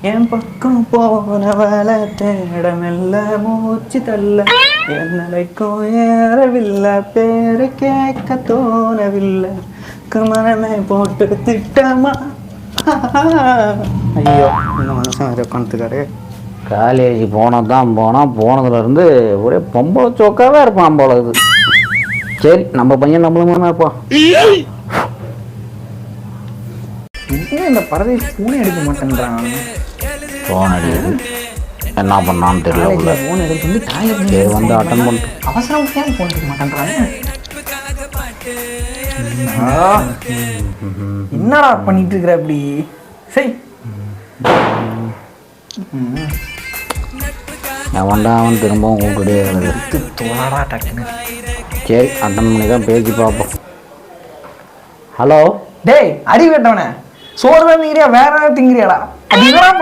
என் பக்கம் போனவள தேடமெல்ல மூச்சு தள்ள என் நிலைக்கும் ஏறவில்லை பேரு கேட்க தோணவில்லை மனமே போட்டு திட்டமா. ஐயோ இந்த மனுஷன் வேறு உட்காந்துக்காரு. காலேஜ் போனதுலேருந்து ஒரே பொம்பளை சோக்காவே இருப்பான் போல இது. சரி நம்ம பையன் நம்மளும் இருப்பான். இன்னும் இந்த பரதேசி பூனை எடுக்க மாட்டேன்றான். ஃபோன் அடிக்குது, என்ன பண்ணான்னு தெரியல. ஃபோன் எடுத்து வந்து சரி வந்து அட்டன் பண்ணிட்டு அவசரம் ஏன் ஃபோன் எடுக்க மாட்டேன்றாங்க. என்னடா பண்ணிட்டு இருக்கிற அப்படி? சரி அவன் திரும்பவும் கூப்பிட்டுட்டே தோணாடா டக்குன்னு. சரி அட்டன் பண்ணி தான் பேசி பார்ப்போம். ஹலோ டேய் அடி வெட்டவனே, சோறு தான் திங்கிறியா வேற ஏதாவது திங்கிறியாடா? அது